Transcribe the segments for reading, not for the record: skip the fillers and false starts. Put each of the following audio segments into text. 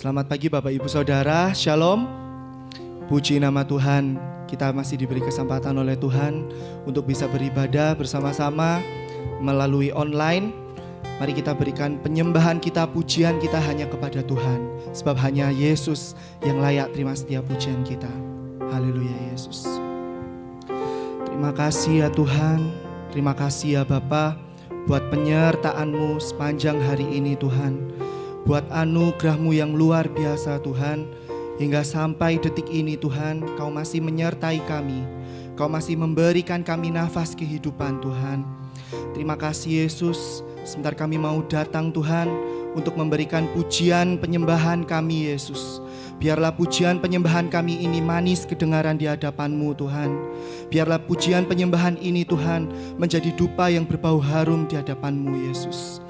Selamat pagi Bapak Ibu Saudara, Shalom. Puji nama Tuhan, kita masih diberi kesempatan oleh Tuhan untuk bisa beribadah bersama-sama melalui online. Mari kita berikan penyembahan kita, pujian kita hanya kepada Tuhan. Sebab hanya Yesus yang layak terima setiap pujian kita. Haleluya Yesus. Terima kasih ya Tuhan, terima kasih ya Bapa buat penyertaan-Mu sepanjang hari ini Tuhan. Buat anugerah-Mu yang luar biasa Tuhan. Hingga sampai detik ini Tuhan, Kau masih menyertai kami. Kau masih memberikan kami nafas kehidupan Tuhan. Terima kasih Yesus. Sebentar kami mau datang Tuhan untuk memberikan pujian penyembahan kami Yesus. Biarlah pujian penyembahan kami ini manis kedengaran di hadapan-Mu Tuhan. Biarlah pujian penyembahan ini Tuhan menjadi dupa yang berbau harum di hadapan-Mu Yesus.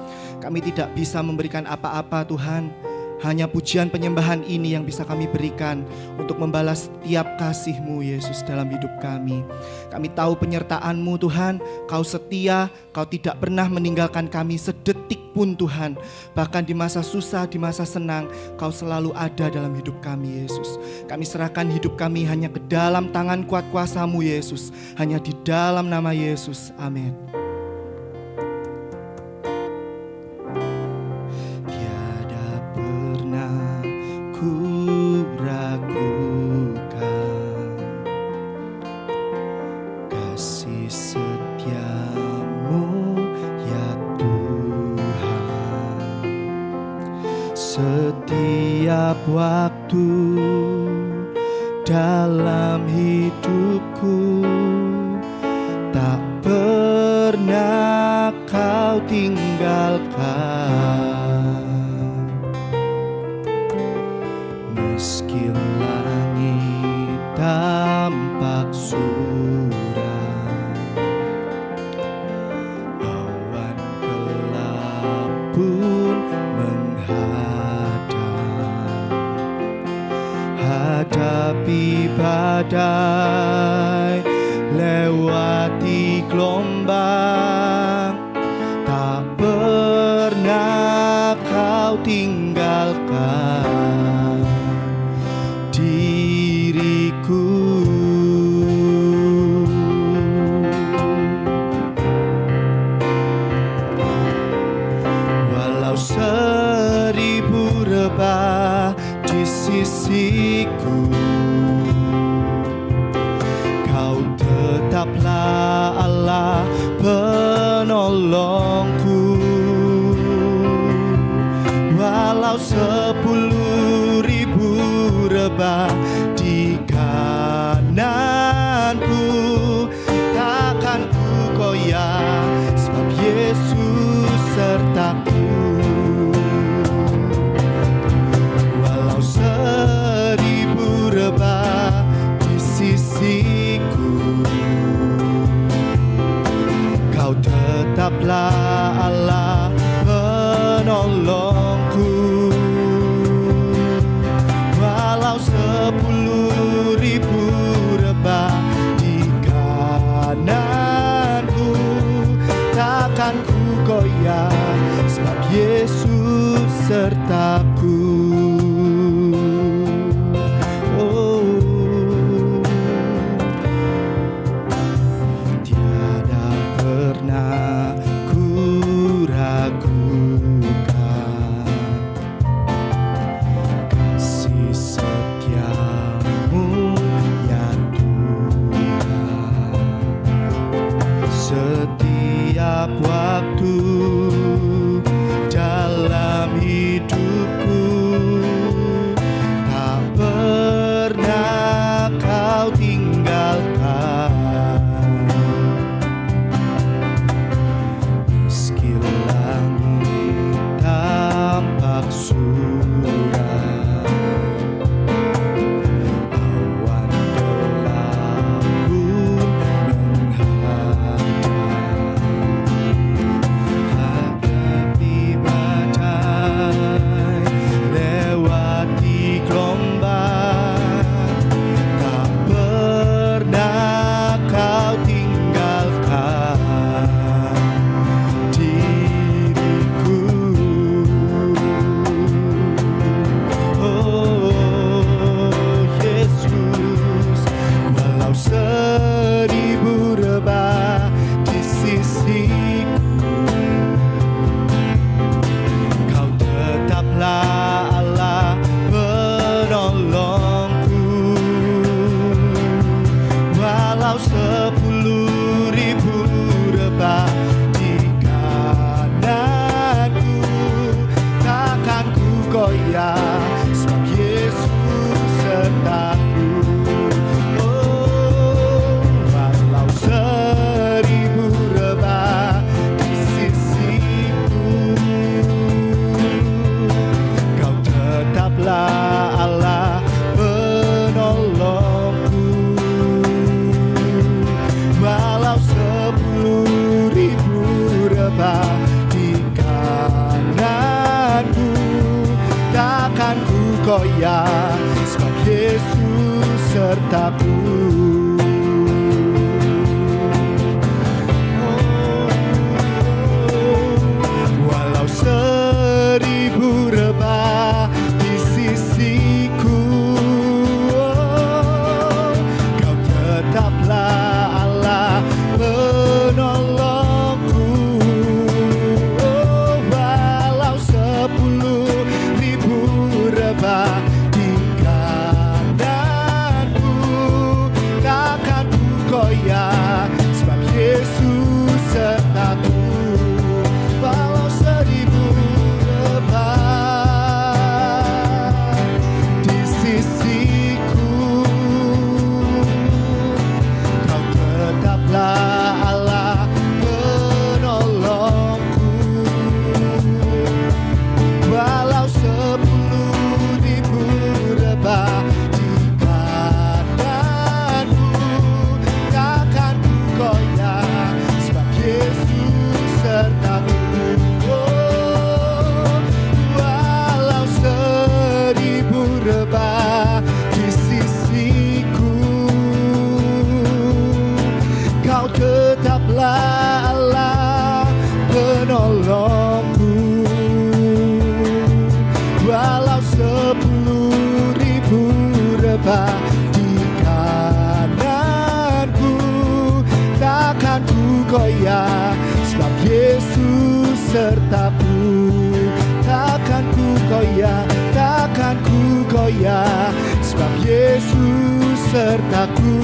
Kami tidak bisa memberikan apa-apa Tuhan. Hanya pujian penyembahan ini yang bisa kami berikan untuk membalas setiap kasih-Mu Yesus dalam hidup kami. Kami tahu penyertaan-Mu Tuhan, Kau setia, Kau tidak pernah meninggalkan kami sedetik pun Tuhan. Bahkan di masa susah, di masa senang, Kau selalu ada dalam hidup kami Yesus. Kami serahkan hidup kami hanya ke dalam tangan kuat kuasa-Mu Yesus. Hanya di dalam nama Yesus, amin. Setiap waktu dalam hidupku tak pernah Kau tinggalkan. Meski langit tampak suram, awan gelap pun hadapi badai, lewati gelombang, tak pernah Kau tinggalkan diriku. Walau 1000 rebah di sisiku, Kau tetaplah Allah penolongku. Walau 10.000 rebah di kananku, takkan ku goyah, sebab Yesus sertaku. 1000 rebah di sisiku, Kau tetaplah Allah penolongku. Walau 10.000 goyah, sebab Yesus sertaku. Oh, walau 1000 rebah di sisiku, Kau tetaplah Allah penolongku. Walau 10.000 rebah di kananku, takkan ku goyah, sebab Yesus sertaku. Walau 1000 rebah di sisiku, Kau tetaplah Allah penolongku. Walau 10.000 rebah di kananku, takkan ku goyah, sebab Yesus sertaku. Walau 1000 rebah di sisiku, Kau tetaplah Allah penolongku. Walau 10.000 rebah di kananku, takkan ku goyah, sebab Yesus sertaku. Walau 1000 rebah di sisiku, Kau tetaplah Allah penolongku. Walau 10.000 rebah di kananku, takkan ku goyah, sebab Yesus sertaku. Takkan ku goyah, takkan ku goyah, sebab Yesus sertaku.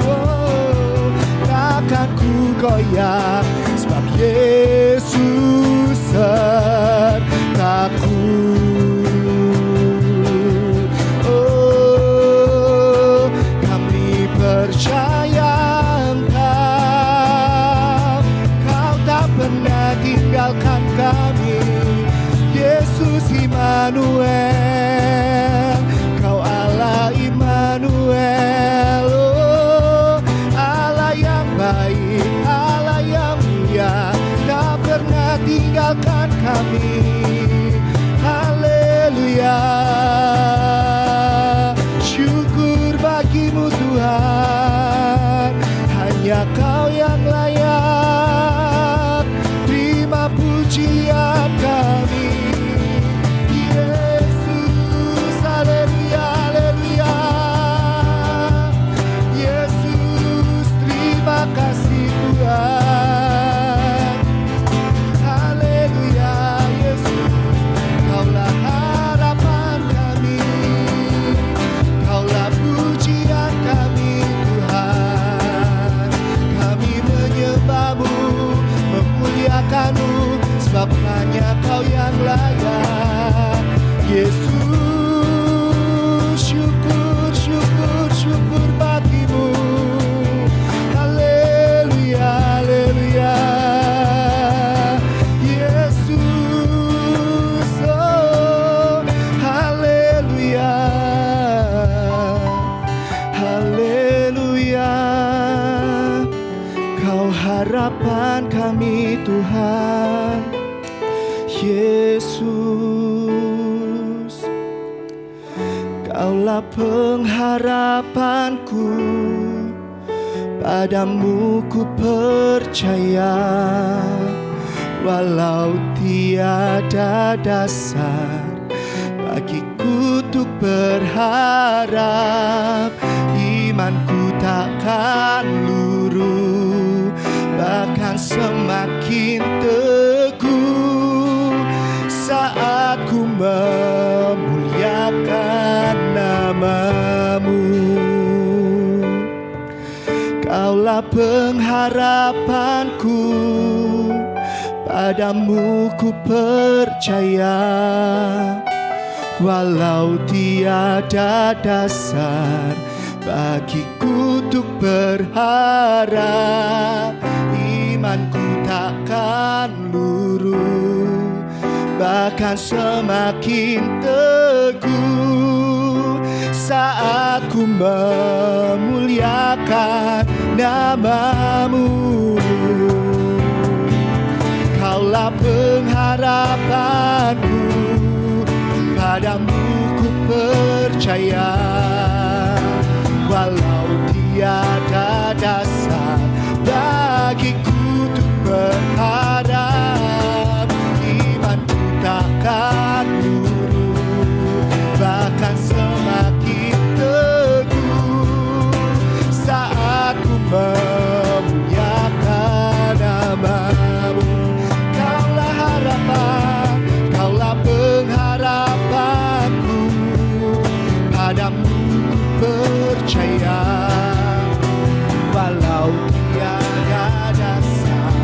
Oh, takkan ku goyah, sebab Yesus sertaku. Oh, kami percaya Kau tak pernah tinggalkan kami. Yesus Immanuel, Kau Allah Immanuel. Oh, Allah yang baik, Allah yang mulia, tak pernah tinggalkan kami. Haleluya, syukur bagimu Tuhan. Hanya Kau yang layak terima pujian kami. Yesus, haleluya, haleluya. Yesus, terima kasih Tuhan. Haleluya, Yesus, Kaulah harapan kami, Kaulah pujian kami Tuhan. Kami menyembah-Mu, memuliakan-Mu, sebab hanya Kau yang layak. Yesus, syukur, syukur, syukur bagimu. Haleluya, haleluya. Yesus, oh, haleluya, haleluya. Kau harapan kami Tuhan. Yesus, Kaulah pengharapanku, padamu ku percaya. Walau tiada dasar bagiku untuk berharap, imanku takkan luruh, bahkan semakin teguh saat ku memuliakan nama-Mu. Kaulah pengharapanku, padamu ku percaya. Walau tiada dasar bagiku untuk berharap, imanku takkan luruh, bahkan semakin teguh saat ku memuliakan namamu. Kaulah pengharapanku, padamu ku percaya. Walau tiada dasar bagiku untuk berharap, imanku takkan luruh, bahkan semakin teguh saat ku memuliakan namamu. Kaulah harapan, kaulah pengharapanku, padamu ku percaya. Walau tiada dasar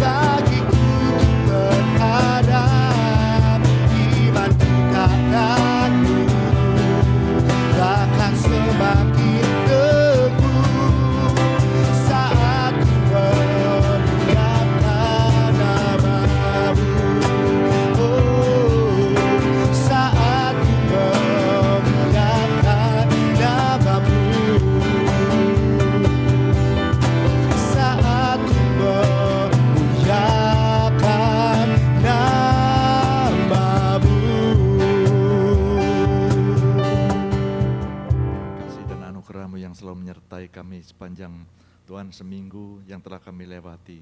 bagiku untuk berharap, imanku takkan luruh, bahkan semakin teguh saat ku memuliakan namamu. Oh, saat ku memuliakan namamu, saat ku memuliakan namamu. Kasih dan anugerah-Mu yang selalu menyertai kami sepanjang Tuhan seminggu yang telah kami lewati,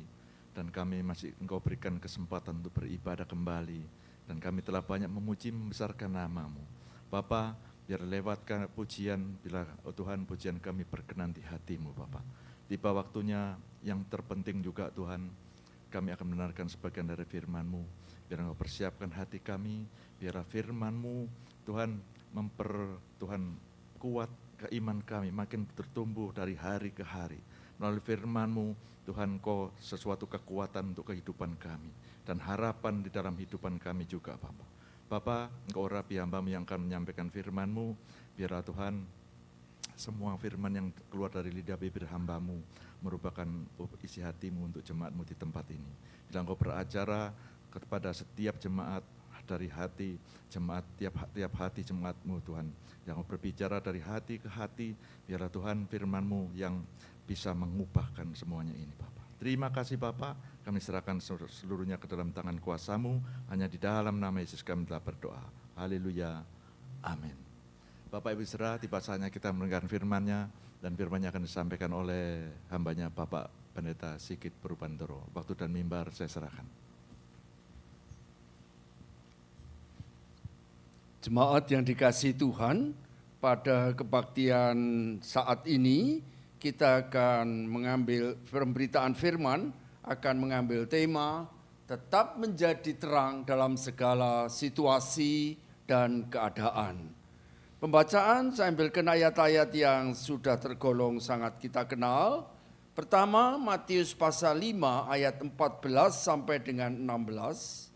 dan kami masih Engkau berikan kesempatan untuk beribadah kembali, dan kami telah banyak memuji membesarkan nama-Mu. Bapa, biar lewatkan pujian, bila Tuhan pujian kami berkenan di hati-Mu Bapa. Tiba waktunya yang terpenting juga Tuhan, kami akan mendengarkan sebagian dari firman-Mu. Biar Engkau persiapkan hati kami, biar firman-Mu Tuhan Tuhan kuat keiman kami makin bertumbuh dari hari ke hari. Melalui firman-Mu Tuhan, Kau sesuatu kekuatan untuk kehidupan kami dan harapan di dalam kehidupan kami juga Bapa. Bapa, Engkau rapi hamba-Mu yang akan menyampaikan firman-Mu, biarlah Tuhan semua firman yang keluar dari lidah bibir hamba-Mu merupakan isi hati-Mu untuk jemaat-Mu di tempat ini. Bila Engkau beracara kepada setiap jemaat dari hati, jemaat tiap hati jemaat-Mu Tuhan, yang berbicara dari hati ke hati, biarlah Tuhan firman-Mu yang bisa mengubahkan semuanya ini Bapa. Terima kasih Bapa, kami serahkan seluruhnya ke dalam tangan kuasa-Mu, hanya di dalam nama Yesus kami telah berdoa. Haleluya, amin. Bapak Ibu saudara, tiba saatnya kita mendengarkan firman-Nya, dan firman-Nya akan disampaikan oleh hamba-Nya Bapak Pendeta Sigit Purubandoro. Waktu dan mimbar saya serahkan. Jemaat yang dikasihi Tuhan, pada kebaktian saat ini kita akan mengambil pemberitaan firman, akan mengambil tema tetap menjadi terang dalam segala situasi dan keadaan. Pembacaan saya ambilkan ayat-ayat yang sudah tergolong sangat kita kenal. Pertama, Matius pasal 5 ayat 14 sampai dengan 16.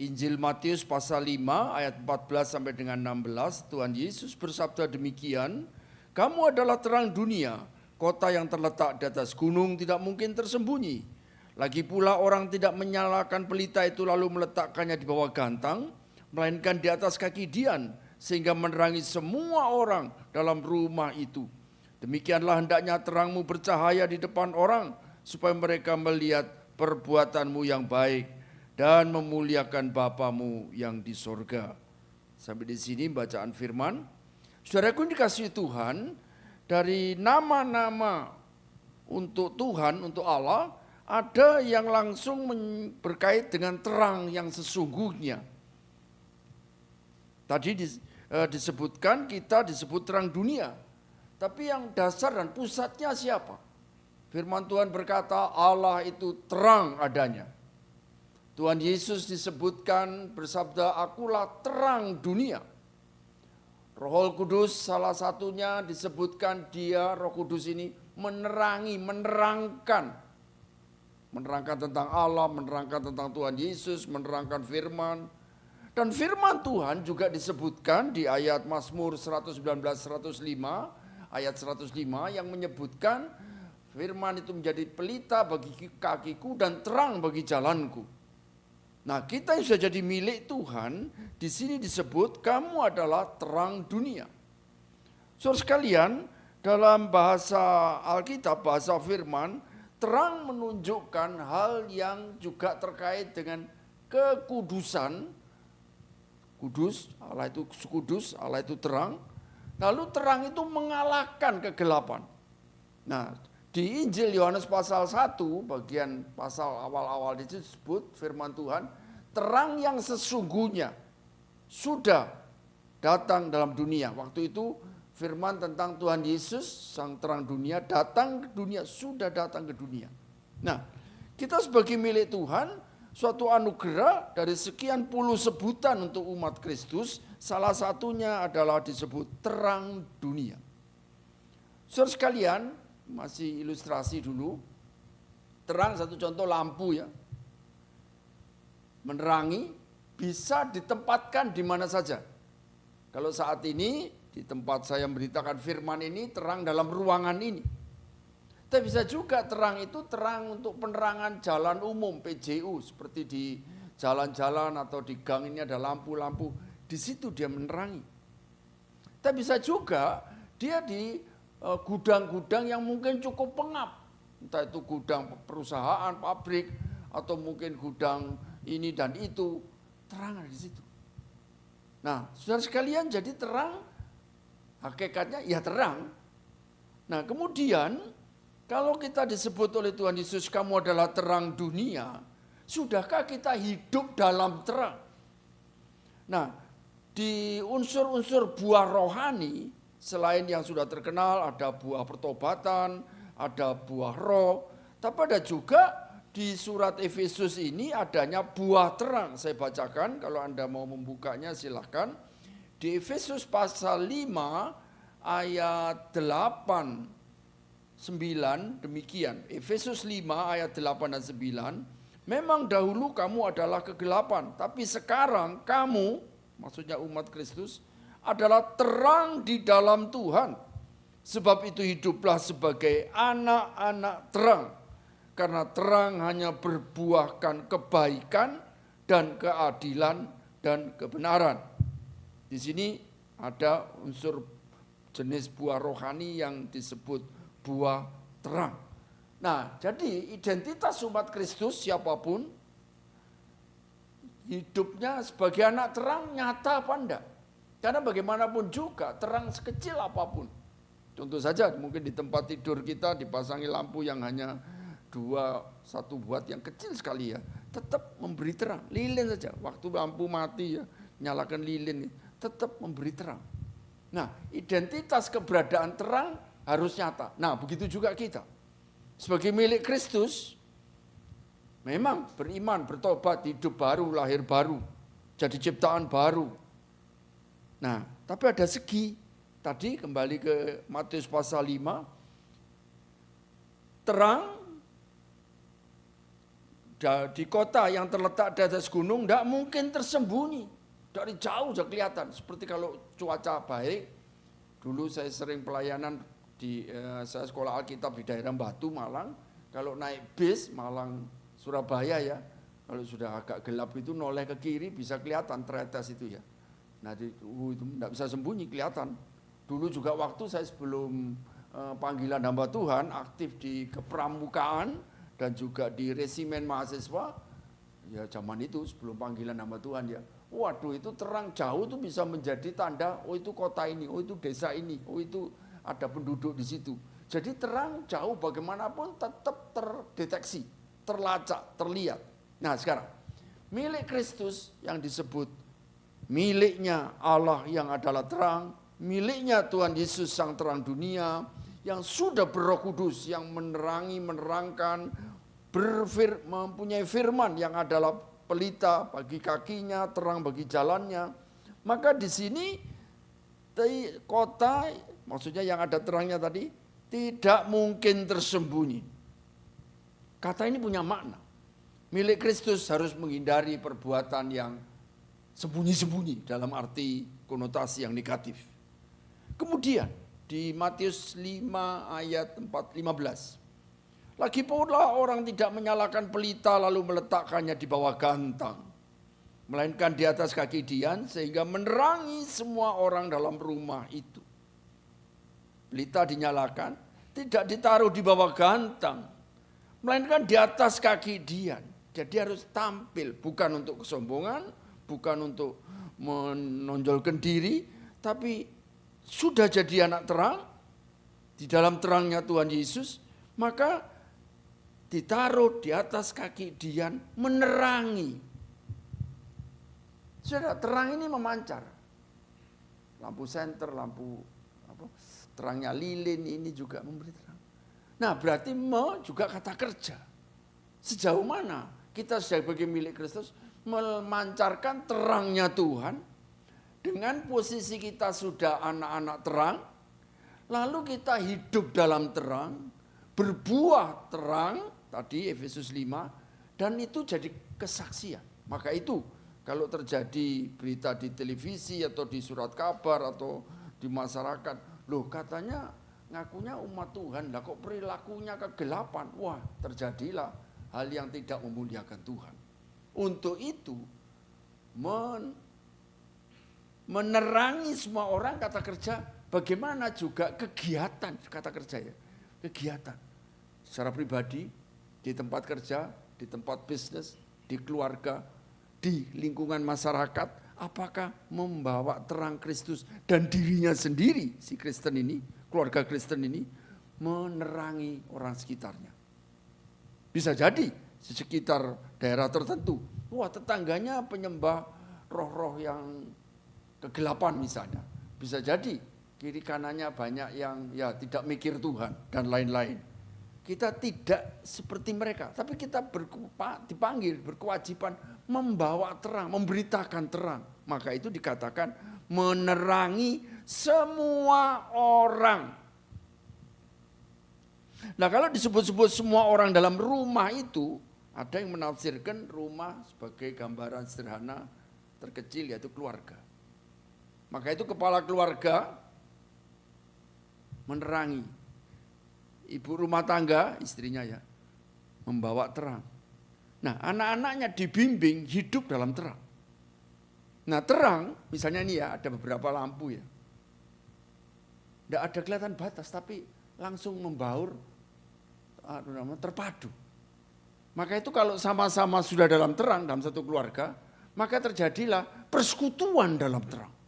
Injil Matius pasal 5 ayat 14 sampai dengan 16, Tuhan Yesus bersabda demikian, "Kamu adalah terang dunia, kota yang terletak di atas gunung tidak mungkin tersembunyi. Lagi pula orang tidak menyalakan pelita itu lalu meletakkannya di bawah gantang, melainkan di atas kaki dian, sehingga menerangi semua orang dalam rumah itu. Demikianlah hendaknya terangmu bercahaya di depan orang, supaya mereka melihat perbuatanmu yang baik dan memuliakan Bapamu yang di sorga." Sampai di sini bacaan firman. Saudaraku yang dikasihi Tuhan, dari nama-nama untuk Tuhan, untuk Allah, ada yang langsung berkait dengan terang yang sesungguhnya. Tadi disebutkan kita disebut terang dunia, tapi yang dasar dan pusatnya siapa? Firman Tuhan berkata Allah itu terang adanya. Tuhan Yesus disebutkan bersabda, "Akulah terang dunia." Roh Kudus salah satunya disebutkan dia, Roh Kudus ini menerangkan tentang Allah, menerangkan tentang Tuhan Yesus, menerangkan firman. Dan firman Tuhan juga disebutkan di ayat Mazmur 119-105, ayat 105 yang menyebutkan firman itu menjadi pelita bagi kakiku dan terang bagi jalanku. Nah, kita yang sudah jadi milik Tuhan, di sini disebut kamu adalah terang dunia. Saudara sekalian, dalam bahasa Alkitab, bahasa firman, terang menunjukkan hal yang juga terkait dengan kekudusan. Kudus, Allah itu kudus, Allah itu terang. Lalu terang itu mengalahkan kegelapan. Nah, di Injil Yohanes pasal 1, bagian pasal awal-awal disebut firman Tuhan, terang yang sesungguhnya sudah datang dalam dunia. Waktu itu firman tentang Tuhan Yesus, sang terang dunia, datang ke dunia, sudah datang ke dunia. Nah, kita sebagai milik Tuhan, suatu anugerah dari sekian puluh sebutan untuk umat Kristus, salah satunya adalah disebut terang dunia. Saudara sekalian, masih ilustrasi dulu. Terang satu contoh lampu ya. Menerangi bisa ditempatkan di mana saja. Kalau saat ini di tempat saya memberitakan firman ini terang dalam ruangan ini. Tapi bisa juga terang itu terang untuk penerangan jalan umum PJU seperti di jalan-jalan atau di gang ini ada lampu-lampu, di situ dia menerangi. Tapi bisa juga dia di gudang-gudang yang mungkin cukup pengap, entah itu gudang perusahaan, pabrik, atau mungkin gudang ini dan itu, terang ada di situ. Nah, saudara sekalian, jadi terang hakikatnya ya terang. Nah, kemudian kalau kita disebut oleh Tuhan Yesus, kamu adalah terang dunia, sudahkah kita hidup dalam terang? Nah, di unsur-unsur buah rohani, selain yang sudah terkenal, ada buah pertobatan, ada buah roh, tapi ada juga di surat Efesus ini adanya buah terang. Saya bacakan, kalau Anda mau membukanya silahkan. Di Efesus pasal 5 ayat 8, 9 demikian. Efesus 5 ayat 8 dan 9. Memang dahulu kamu adalah kegelapan, tapi sekarang kamu, maksudnya umat Kristus, adalah terang di dalam Tuhan. Sebab itu hiduplah sebagai anak-anak terang. Karena terang hanya berbuahkan kebaikan dan keadilan dan kebenaran. Di sini ada unsur jenis buah rohani yang disebut buah terang. Nah, jadi identitas umat Kristus siapapun, hidupnya sebagai anak terang nyata apa enggak? Karena bagaimanapun juga terang sekecil apapun. Contoh saja mungkin di tempat tidur kita dipasangi lampu yang hanya satu buat yang kecil sekali ya, tetap memberi terang. Lilin saja, waktu lampu mati ya, nyalakan lilin, tetap memberi terang. Nah, identitas keberadaan terang harus nyata. Nah, begitu juga kita. Sebagai milik Kristus, memang beriman, bertobat, hidup baru, lahir baru, jadi ciptaan baru. Nah, tapi ada segi. Tadi kembali ke Matius pasal 5, terang di kota yang terletak di atas gunung tidak mungkin tersembunyi. Dari jauh sudah kelihatan. Seperti kalau cuaca baik, dulu saya sering pelayanan saya sekolah Alkitab di daerah Batu, Malang. Kalau naik bis Malang Surabaya ya, kalau sudah agak gelap itu noleh ke kiri bisa kelihatan tretes itu ya. Nah itu tidak bisa sembunyi, kelihatan. Dulu juga waktu saya sebelum panggilan hamba Tuhan aktif di kepramukaan dan juga di resimen mahasiswa, ya zaman itu sebelum panggilan hamba Tuhan ya. Waduh, itu terang jauh tuh bisa menjadi tanda, oh itu kota ini, oh itu desa ini, oh itu ada penduduk di situ. Jadi terang jauh bagaimanapun tetap terdeteksi, terlacak, terlihat. Nah sekarang, milik Kristus yang disebut miliknya Allah yang adalah terang, miliknya Tuhan Yesus sang terang dunia, yang sudah berroh kudus, yang menerangi, menerangkan, mempunyai firman yang adalah pelita bagi kakinya, terang bagi jalannya. Maka di sini kota, maksudnya yang ada terangnya tadi, tidak mungkin tersembunyi. Kata ini punya makna. Milik Kristus harus menghindari perbuatan yang sembunyi-sembunyi dalam arti konotasi yang negatif. Kemudian di Matius 5 ayat 15. Lagi pula orang tidak menyalakan pelita lalu meletakkannya di bawah gantang, melainkan di atas kaki dian sehingga menerangi semua orang dalam rumah itu. Pelita dinyalakan, tidak ditaruh di bawah gantang, melainkan di atas kaki dian. Jadi harus tampil, bukan untuk kesombongan, bukan untuk menonjolkan diri, tapi sudah jadi anak terang, di dalam terangnya Tuhan Yesus, maka ditaruh di atas kaki dian menerangi. Sudah terang ini memancar. Lampu senter, lampu terangnya lilin ini juga memberi terang. Nah berarti juga kata kerja. Sejauh mana kita sebagai milik Kristus memancarkan terangnya Tuhan dengan posisi kita sudah anak-anak terang, lalu kita hidup dalam terang, berbuah terang, tadi Efesus 5, dan itu jadi kesaksian. Maka itu kalau terjadi berita di televisi atau di surat kabar atau di masyarakat, loh katanya ngakunya umat Tuhan, lah kok perilakunya kegelapan, wah terjadilah hal yang tidak memuliakan Tuhan. Untuk itu menerangi semua orang, kata kerja, bagaimana juga kegiatan, kata kerja ya, kegiatan secara pribadi, di tempat kerja, di tempat bisnis, di keluarga, di lingkungan masyarakat, apakah membawa terang Kristus dan dirinya sendiri, si Kristen ini, keluarga Kristen ini, menerangi orang sekitarnya. Bisa jadi di sekitar daerah tertentu, wah tetangganya penyembah roh-roh yang kegelapan misalnya. Bisa jadi kiri kanannya banyak yang ya tidak mikir Tuhan dan lain-lain. Kita tidak seperti mereka, tapi kita dipanggil, berkewajiban membawa terang, memberitakan terang. Maka itu dikatakan menerangi semua orang. Nah kalau disebut-sebut semua orang dalam rumah itu, ada yang menafsirkan rumah sebagai gambaran sederhana terkecil yaitu keluarga. Maka itu kepala keluarga menerangi. Ibu rumah tangga, istrinya ya, membawa terang. Nah anak-anaknya dibimbing hidup dalam terang. Nah terang, misalnya ini ya ada beberapa lampu ya. Tidak ada kelihatan batas tapi langsung membaur, terpadu. Maka itu kalau sama-sama sudah dalam terang dalam satu keluarga, maka terjadilah persekutuan dalam terang.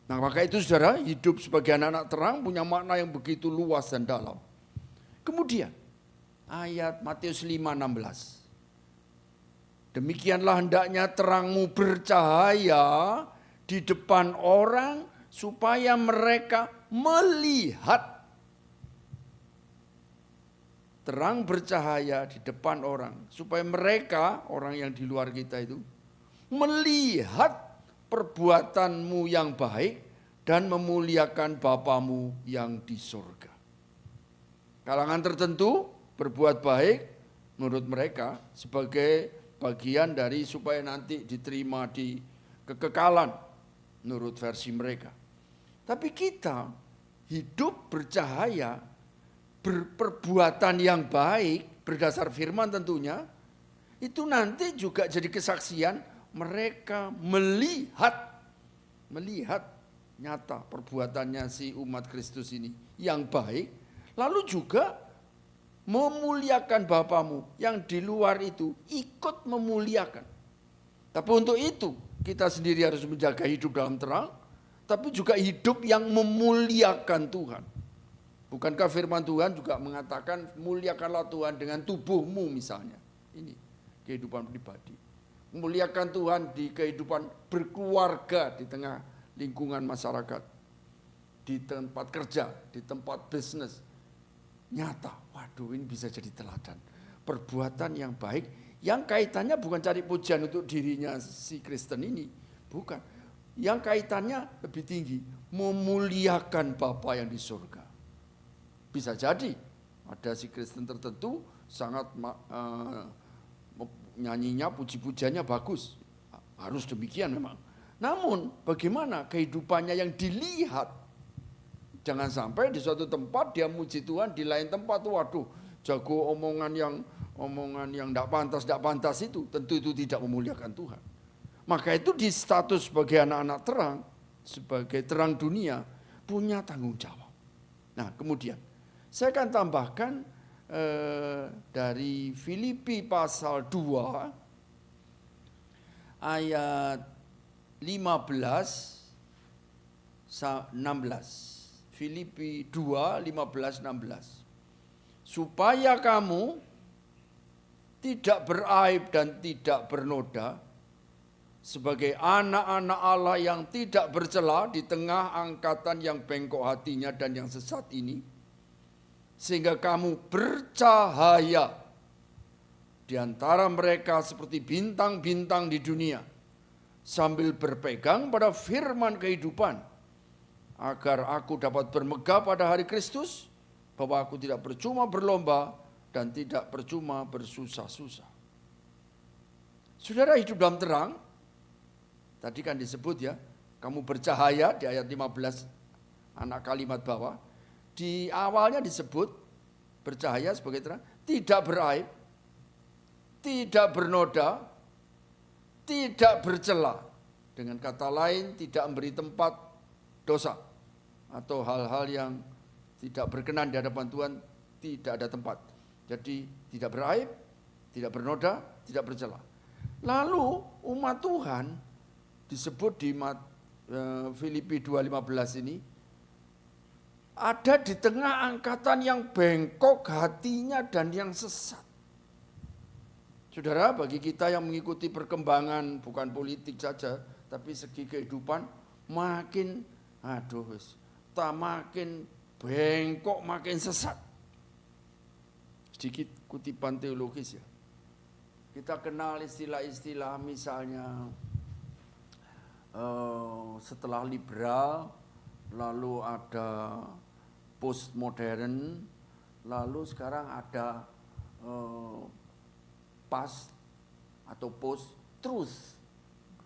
Nah maka itu saudara, hidup sebagai anak-anak terang punya makna yang begitu luas dan dalam. Kemudian ayat Matius 5:16. Demikianlah hendaknya terangmu bercahaya di depan orang supaya mereka melihat. Terang bercahaya di depan orang supaya mereka, orang yang di luar kita itu, melihat perbuatanmu yang baik dan memuliakan Bapamu yang di surga. Kalangan tertentu berbuat baik menurut mereka sebagai bagian dari supaya nanti diterima di kekekalan menurut versi mereka. Tapi kita hidup bercahaya, berperbuatan yang baik berdasar firman tentunya, itu nanti juga jadi kesaksian. Mereka melihat nyata perbuatannya si umat Kristus ini yang baik, lalu juga memuliakan Bapamu yang di luar itu ikut memuliakan. Tapi untuk itu kita sendiri harus menjaga hidup dalam terang, tapi juga hidup yang memuliakan Tuhan. Bukankah firman Tuhan juga mengatakan muliakanlah Tuhan dengan tubuhmu misalnya. Ini kehidupan pribadi. Memuliakan Tuhan di kehidupan berkeluarga di tengah lingkungan masyarakat. Di tempat kerja, di tempat bisnis. Nyata, waduh ini bisa jadi teladan. Perbuatan yang baik, yang kaitannya bukan cari pujian untuk dirinya si Kristen ini. Bukan. Yang kaitannya lebih tinggi. Memuliakan Bapa yang di surga. Bisa jadi ada si Kristen tertentu sangat nyanyinya, puji-pujiannya bagus. Harus demikian memang. Namun bagaimana kehidupannya yang dilihat? Jangan sampai di suatu tempat dia muji Tuhan, di lain tempat waduh jago omongan yang tidak pantas itu, tentu itu tidak memuliakan Tuhan. Maka itu di status sebagai anak-anak terang, sebagai terang dunia, punya tanggung jawab. Nah kemudian saya akan tambahkan dari Filipi pasal 2 ayat 15-16. Filipi 2, 15-16. Supaya kamu tidak beraib dan tidak bernoda, sebagai anak-anak Allah yang tidak bercela di tengah angkatan yang bengkok hatinya dan yang sesat ini, sehingga kamu bercahaya di antara mereka seperti bintang-bintang di dunia, sambil berpegang pada firman kehidupan, agar aku dapat bermegah pada hari Kristus, bahwa aku tidak percuma berlomba dan tidak percuma bersusah-susah. Saudara hidup dalam terang, tadi kan disebut ya, kamu bercahaya di ayat 15 anak kalimat bawah. Di awalnya disebut bercahaya sebagai terang, tidak beraib, tidak bernoda, tidak bercela. Dengan kata lain, tidak memberi tempat dosa atau hal-hal yang tidak berkenan di hadapan Tuhan, tidak ada tempat. Jadi tidak beraib, tidak bernoda, tidak bercela. Lalu umat Tuhan disebut di Filipi 2:15 ini ada di tengah angkatan yang bengkok hatinya dan yang sesat. Saudara, bagi kita yang mengikuti perkembangan bukan politik saja, tapi segi kehidupan makin makin bengkok, makin sesat. Sedikit kutipan teologis ya. Kita kenal istilah-istilah misalnya setelah liberal, lalu ada postmodern, lalu sekarang ada past atau post truth.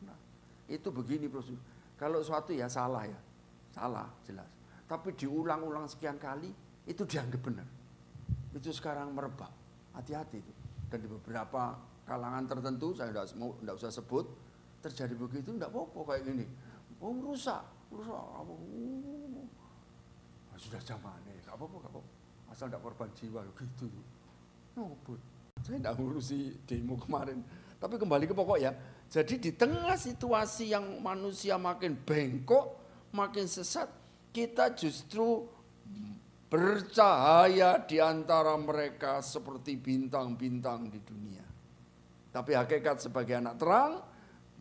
Nah, itu begini bro. Kalau suatu ya salah jelas. Tapi diulang-ulang sekian kali itu dianggap benar. Itu sekarang merebak. Hati-hati itu. Dan di beberapa kalangan tertentu, saya tidak usah sebut, terjadi begitu, tidak apa-apa kayak gini. Rusak. Sudah zamannya, gak apa-apa. Asal tidak korban jiwa, gitu. Saya tidak ngurusi demo kemarin. Tapi kembali ke pokok ya. Jadi di tengah situasi yang manusia makin bengkok, makin sesat, kita justru bercahaya di antara mereka seperti bintang-bintang di dunia. Tapi hakikat sebagai anak terang,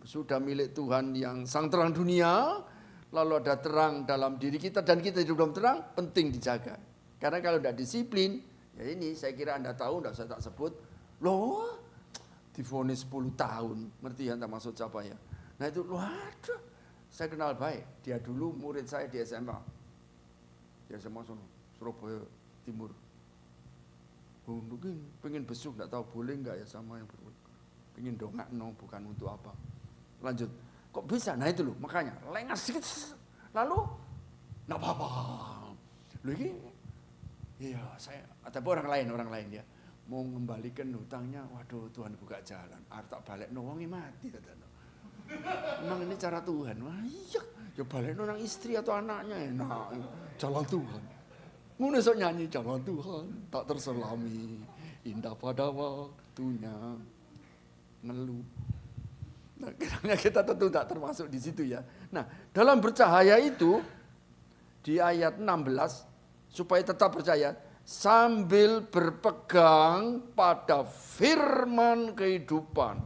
sudah milik Tuhan yang sang terang dunia, lalu ada terang dalam diri kita dan kita hidup dalam terang, penting dijaga. Karena kalau tidak disiplin, ya ini saya kira Anda tahu, tidak usah tak sebut, loh divonis 10 tahun, ngerti ya tak maksud siapa ya. Nah itu, waduh, saya kenal baik, dia dulu murid saya di SMA. Di SMA Surabaya Timur. Mungkin pengen besuk, tidak tahu boleh enggak ya sama yang berbeda. Pengen dongak, bukan untuk apa. Lanjut, kok bisa? Nah itu loh, makanya lengah sedikit, lalu enggak apa-apa. Loh ini, iya saya, tapi orang lain ya, mau mengembalikan hutangnya, waduh Tuhan buka jalan, tak balik wongi mati. Memang ini cara Tuhan, wah iya, ya balik orang istri atau anaknya enak, jalan Tuhan. Ngono sok nyanyi jalan Tuhan, tak terselami, indah pada waktunya, ngeluh. Nah, kiranya kita tentu tak termasuk di situ ya. Nah, dalam bercahaya itu di ayat 16 supaya tetap percaya sambil berpegang pada firman kehidupan.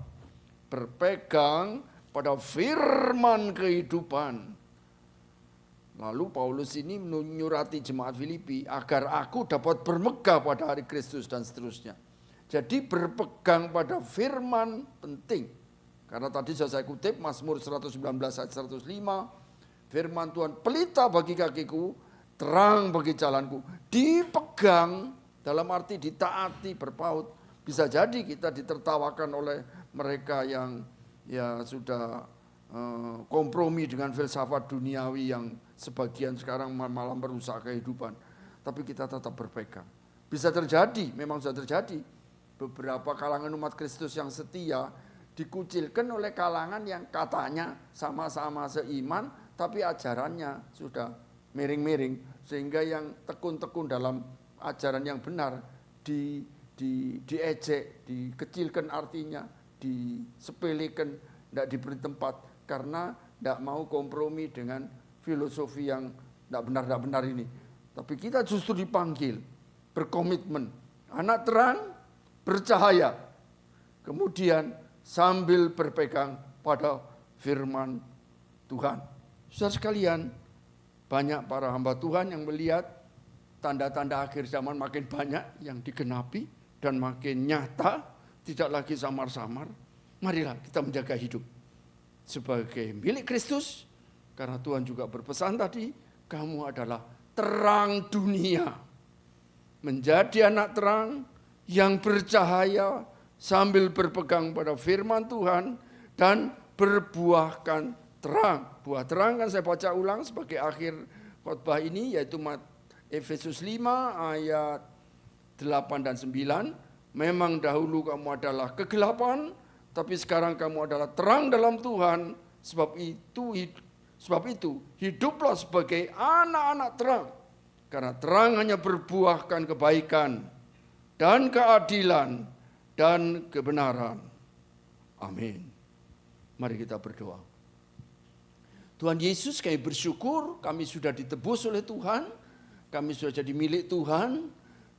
Berpegang pada firman kehidupan. Lalu Paulus ini menyurati jemaat Filipi agar aku dapat bermegah pada hari Kristus dan seterusnya. Jadi berpegang pada firman penting. Karena tadi saya kutip Mazmur 119 ayat 105, firman Tuhan pelita bagi kakiku, terang bagi jalanku. Dipegang dalam arti ditaati, berpaut. Bisa jadi kita ditertawakan oleh mereka yang ya sudah kompromi dengan filsafat duniawi yang sebagian sekarang malah merusak kehidupan. Tapi kita tetap berpegang. Bisa terjadi, memang sudah terjadi. Beberapa kalangan umat Kristus yang setia dikucilkan oleh kalangan yang katanya sama-sama seiman, tapi ajarannya sudah miring-miring. Sehingga yang tekun-tekun dalam ajaran yang benar diejek, dikecilkan artinya, disepelekan, tidak diberi tempat. Karena tidak mau kompromi dengan filosofi yang tidak benar ini. Tapi kita justru dipanggil, berkomitmen, anak terang, bercahaya. Kemudian sambil berpegang pada firman Tuhan. Saudara sekalian, banyak para hamba Tuhan yang melihat tanda-tanda akhir zaman makin banyak yang digenapi dan makin nyata, tidak lagi samar-samar. Marilah kita menjaga hidup sebagai milik Kristus, karena Tuhan juga berpesan tadi, kamu adalah terang dunia. Menjadi anak terang yang bercahaya sambil berpegang pada firman Tuhan dan berbuahkan terang. Buah terang kan saya baca ulang sebagai akhir khotbah ini, yaitu Efesus 5 ayat 8 dan 9. Memang dahulu kamu adalah kegelapan, tapi sekarang kamu adalah terang dalam Tuhan. Sebab itu hiduplah sebagai anak-anak terang. Karena terang hanya berbuahkan kebaikan dan keadilan dan kebenaran. Amin. Mari kita berdoa. Tuhan Yesus, kami bersyukur kami sudah ditebus oleh Tuhan, kami sudah jadi milik Tuhan,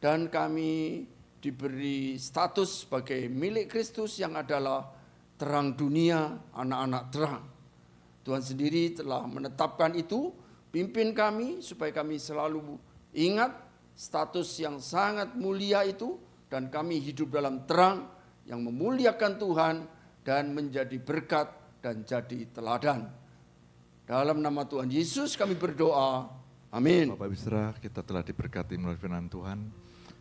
dan kami diberi status sebagai milik Kristus yang adalah terang dunia, anak-anak terang. Tuhan sendiri telah menetapkan itu, pimpin kami supaya kami selalu ingat status yang sangat mulia itu, dan kami hidup dalam terang yang memuliakan Tuhan dan menjadi berkat dan jadi teladan. Dalam nama Tuhan Yesus kami berdoa. Amin. Bapak Ibu Saudara, kita telah diberkati melalui firman Tuhan,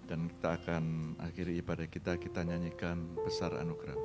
dan kita akan akhiri ibadah kita nyanyikan Besar Anugerah.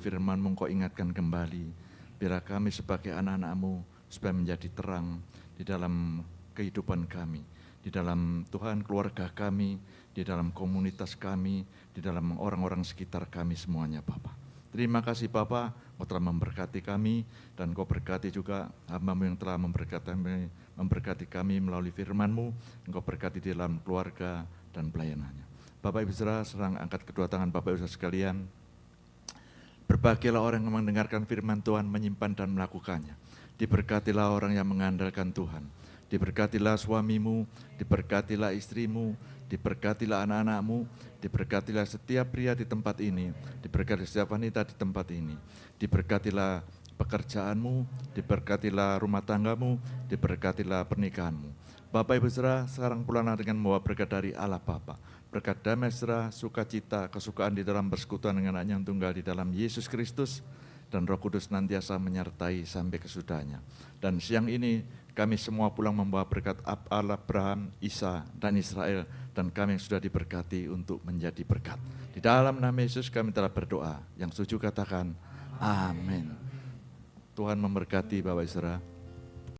Firman-Mu Engkau ingatkan kembali, biarlah kami sebagai anak-anak-Mu supaya menjadi terang di dalam kehidupan kami, di dalam Tuhan keluarga kami, di dalam komunitas kami, di dalam orang-orang sekitar kami semuanya Bapa. Terima kasih Bapa, Engkau telah memberkati kami, dan Engkau berkati juga hamba-Mu yang telah memberkati kami melalui firman-Mu. Engkau berkati di dalam keluarga dan pelayanannya. Bapak Ibu Saudara, serang angkat kedua tangan Bapak Ibu Saudara sekalian. Berbahagialah orang yang mendengarkan firman Tuhan, menyimpan dan melakukannya. Diberkatilah orang yang mengandalkan Tuhan. Diberkatilah suamimu, diberkatilah istrimu, diberkatilah anak-anakmu, diberkatilah setiap pria di tempat ini, diberkatilah setiap wanita di tempat ini. Diberkatilah pekerjaanmu, diberkatilah rumah tanggamu, diberkatilah pernikahanmu. Bapak Ibu Saudara, sekarang pulanglah dengan membawa berkat dari Allah Bapa. Berkat damai sejahtera, sukacita, kesukaan di dalam persekutuan dengan Anak yang tunggal di dalam Yesus Kristus, dan Roh Kudus nantiasa menyertai sampai kesudahnya. Dan siang ini kami semua pulang membawa berkat Allah, Abraham, Isa, dan Israel, dan kami yang sudah diberkati untuk menjadi berkat. Di dalam nama Yesus kami telah berdoa. Yang setuju katakan amin. Tuhan memberkati Bapak Saudara.